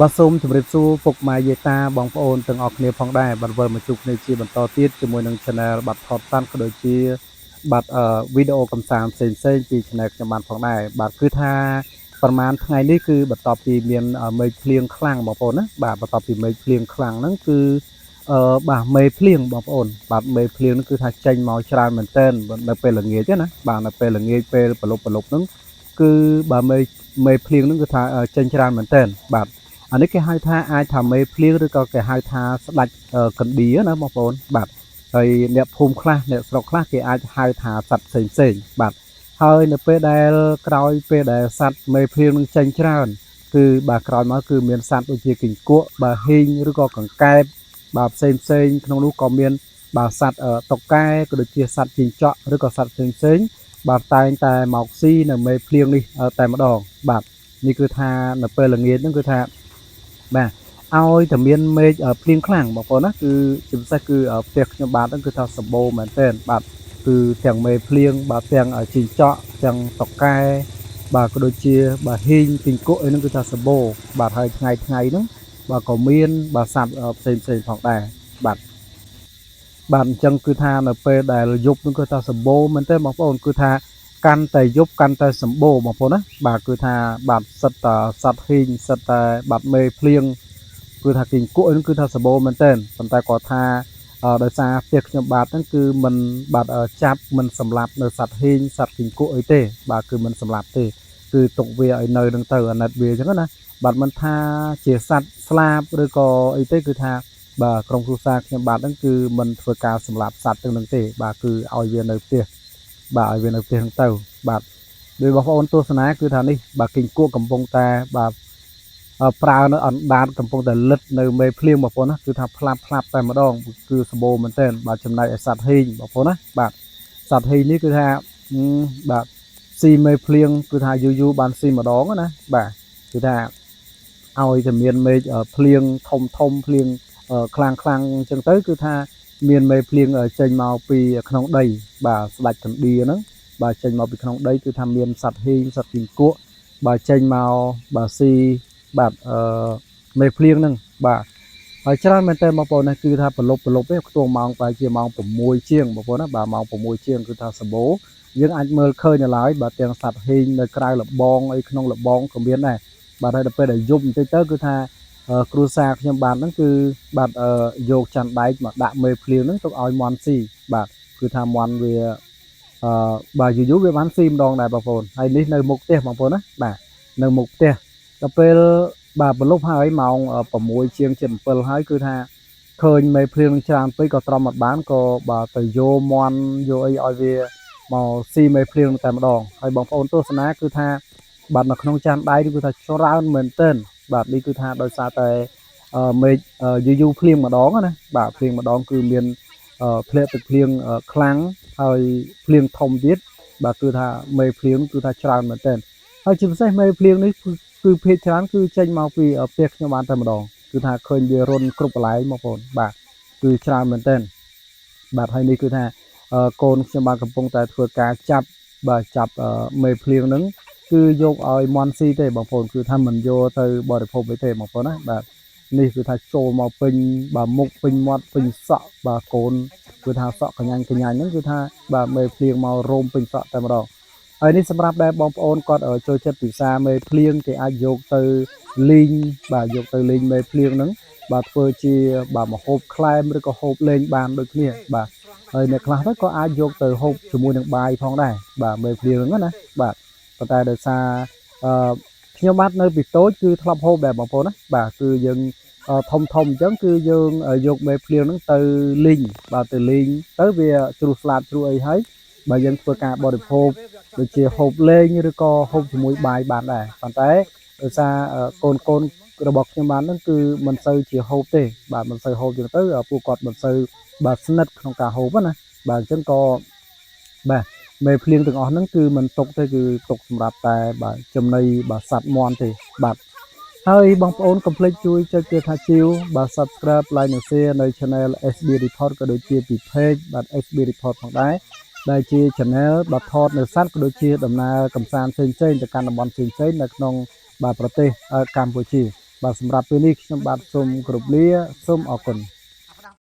បាទសូមជម្រាបសួរពុកម៉ែយាយតាបងប្អូនទាំងអស់គ្នាផងដែរបាទវិលមកជួបគ្នាជាបន្តទៀតជាមួយនឹង Channel បាត់ថតតាន់ក៏ដូចជាបាត់វីដេអូកំសាន្តផ្សេងៗពី Channel ខ្ញុំបានផងដែរបាទគឺថាប្រហែលថ្ងៃនេះគឺបន្ទាប់ពីមានមេឃភ្លៀងខ្លាំងបងប្អូនណាបាទបន្ទាប់ពីមេឃភ្លៀងខ្លាំងហ្នឹងគឺបាទមេភ្លៀងបងប្អូនបាទមេភ្លៀងហ្នឹងគឺថាចេញមកច្រើនមែនទែននៅពេលល្ងាចណាបាទនៅពេលល្ងាចពេលប្រឡប់ហ្នឹងគឺបាទមេភ្លៀងហ្នឹងគឺថាចេញច្រើនមែនទែនបាទអានេះគេហៅថាអាចថាមេភ្លៀងឬក៏គេហៅថាស្ដាច់កណ្ដៀណាបងប្អូនបាទហើយអ្នកភូមិខ្លះអ្នកស្រុកខ្លះគេអាចហៅថាសត្វផ្សេងបាទហើយនៅពេលដែលក្រោយពេលដែលសត្វមេភ្លៀងនឹងចេញច្រើនគឺបាទក្រោយមកគឺមានសត្វដូចជាគីង្គក់បាទហ៊ីងឬក៏កង្កែបបាទផ្សេងក្នុងនោះក៏មានបាទសត្វតុកែក៏ដូចជាសត្វជីងចក់ឬក៏សត្វផ្សេងបាទតែងតែមកស៊ីនៅមេភ្លៀងនេះតែម្ដងបាទនេះគឺថានៅពេលល្ងាចហ្នឹងគឺថាបាទឲ្យតែមានមេឃភ្លៀងខ្លាំងបងប្អូនណាគឺជាពិសេសគឺផ្ទះខ្ញុំបាទហ្នឹងគឺថាសម្បូរមែនទែនបាទគឺទាំងមេភ្លៀងបាទទាំងជីងចក់ទាំងតុកែបាទក៏ដូចជាបាទហ៊ីងគីង្គក់អីហ្នឹងគឺថាសម្បូរបាទហើយថ្ងៃហ្នឹងបាទក៏មានបាទសត្វផ្សេងផងដែរបាទអញ្ចឹងគឺថានៅពេលដែលយប់ហ្នឹងគឺថាសម្បូរមែនទែនបងប្អូនគឺថាកាន់តែយប់កាន់តែសម្បូរបងប្អូនណាបាទគឺថាបាទសិតតែសត្វហ៊ីងសិតតែបាទមេភ្លៀងគឺថាគីង្គក់ហ្នឹងគឺថាសម្បូរមែនទែនប៉ុន្តែគាត់ថាដោយសារផ្ទះខ្ញុំបាទហ្នឹងគឺมันបាទចាប់มันសម្លាប់នៅសត្វហ៊ីងសត្វគីង្គក់អីទេបាទគឺมันសម្លាប់ទេគឺទុកវាឲ្យនៅនឹងទៅអាណិតវាអញ្ចឹងណាបាទมันថាជាសត្វស្លាប់ឬក៏អីទេគឺថាបាទក្រុមគ្រួសារខ្ញុំបាទហ្នឹងគឺมันធ្វើការសម្លាប់សត្វទាំងនឹងទេបាទគឺឲ្យវានៅផ្ទះបាទឲ្យវានៅផ្ទះហ្នឹងទៅបាទដោយបងប្អូនទស្សនាគឺថានេះបាទគីង្គក់កំពុងតែបាទប្រើនៅអណ្ដាតកំពុងតែលិតនៅមេភ្លៀងបងប្អូនណាគឺថាផ្លាប់តែម្ដងគឺសម្បូរមែនទែនបាទចំណែកឯសត្វហ៊ីងបងប្អូនណាបាទសត្វហ៊ីងនេះគឺថាបាទស៊ីមេភ្លៀងគឺថាយូរបានស៊ីម្ដងណាបាទគឺថាឲ្យតែមានមេឃភ្លៀងធំភ្លៀងខ្លាំងអញ្ចឹងទៅគឺថាមានមេភ្លៀងចេញមកពីក្នុងដីបាទស្ដាច់កណ្ដៀហ្នឹងបាទចេញមកពីក្នុងដីគឺថាមានសត្វហ៊ីងសត្វគីង្គក់បាទចេញមកបាទស៊ីបាទមេភ្លៀងហ្នឹងបាទហើយច្រើនមែនតើបងប្អូនណាគឺថាប្រឡប់ទេខ្ទង់ម៉ោងប្រហែលជាម៉ោង6ជាងបងប្អូនណាបាទម៉ោង6ជាងគឺថាសម្បូរយើងអាចមើលឃើញនៅឡើយបាទទាំងសត្វហ៊ីងនៅក្រៅលបងអីក្នុងលបងក៏មានដែរបាទហើយដល់ពេលដែលយប់បន្តិចទៅគឺថាគ្រួសារខ្ញុំបាទហ្នឹងគឺបាទយកចាន់ដែកមកដាក់មេភ្លៀងហ្នឹងទុកឲ្យមន់ស៊ីបាទគឺថាមន់វាបាទយូរវាបានស៊ីម្ដងដែរបងប្អូនហើយនេះនៅមុខផ្ទះបងប្អូនណាបាទនៅមុខផ្ទះដល់ពេលបាទប្រឡប់ហើយម៉ោង6ជាង7ហើយគឺថាឃើញមេភ្លៀងច្រើនពេកក៏ទ្រាំអត់បានក៏បាទទៅយកមន់យកអីឲ្យវាមកស៊ីមេភ្លៀងតែម្ដងហើយបងប្អូនទស្សនាគឺថាបាទនៅក្នុងចានដៃគឺថាច្រើនមែនទែនបាទនេះគឺថាដោយសារតែមេឃយូរភ្លៀងម្ដងណាបាទភ្លៀងម្ដងគឺមានធ្លាក់ទឹកភ្លៀងខ្លាំងហើយភ្លៀងធំទៀតបាទគឺថាមេភ្លៀងគឺថាច្រើនមែនទែនហើយជាពិសេសមេភ្លៀងនេះគឺភាគច្រើនគឺចេញមកពីផ្ទះខ្ញុំបានតែម្ដងគឺថាឃើញវារុនគ្រប់កន្លែងបងប្អូនបាទគឺច្រើនមែនទែនបាទហើយនេះគឺថាកូនខ្ញុំបានកំពុងតែធ្វើការចាប់មេភ្លៀងហ្នឹងគឺយកឲ្យមន់ស៊ីទេបងប្អូនគឺថាមិនយកទៅបរិភោគអីទេបងប្អូនណាបាទនេះគឺថាចូលមកពេញបាទមុខពេញមាត់ពេញសក់បាទកូនគឺថាសក់កញ្ញាញហ្នឹងគឺថាបាទមេភ្លៀងមករោមពេញសក់តែម្ដងហើយនេះសម្រាប់ដែលបងប្អូនគាត់ចូលចិត្តពិសាមេភ្លៀងគេអាចយកទៅលីងបាទយកទៅលីងមេភ្លៀងហ្នឹងបាទធ្វើជាបាទម្ហូបក្លែមឬក៏ហូបលេងបានដូចគ្នាបាទហើយអ្នកខ្លះទៅក៏អាចយកទៅហូបជាមួយនឹងបាយផងដែរបាទមេភ្លៀងហ្នឹងណាបាទប៉ុន្តែដោយសារខ្ញុំបាទនៅពីតូចគឺធ្លាប់ហូបដែរបងប្អូនណាបាទគឺយើងធំអញ្ចឹងគឺយើងយកមេភ្លៀងហ្នឹងទៅលីងបាទទៅលីងទៅវាជ្រុះស្លាតជ្រុះអីហើយបើយើងធ្វើការបរិភោគដូចជាហូបលេងឬក៏ហូបជាមួយបាយបានដែរប៉ុន្តែដោយសារកូនរបស់ខ្ញុំបានហ្នឹងគឺមិនសូវជាហូបទេបាទមិនសូវហូបចឹងទៅពួកគាត់មិនសូវបាទស្និទ្ធក្នុងការហូបណាបាទអញ្ចឹងក៏បាទមេភ្លៀងទាំងអស់ហ្នឹងគឺមិនຕົកទេគឺຕົកសម្រាប់តែបាទចំណីបាទសัตว์មាន់ទេបាទហើយបងប្អូនកុំភ្លេចជួយចុចគេថាជីវបាទ Subscribe Like និង Share នៅ Channel SB Report ក៏ដូចជាពី Page បាទ SB Report ផងដែរដែលជា Channel បាទថតនៅសត្វក៏ដូចជាដំណើរកម្សាន្តផ្សេងៗទៅកាន់តំបន់ផ្សេងៗនៅក្នុងបាទប្រទេសកម្ពុជា បាទសម្រាប់ពេលនេះខ្ញុំបាទសូមគោរពលាសូមអរគុណ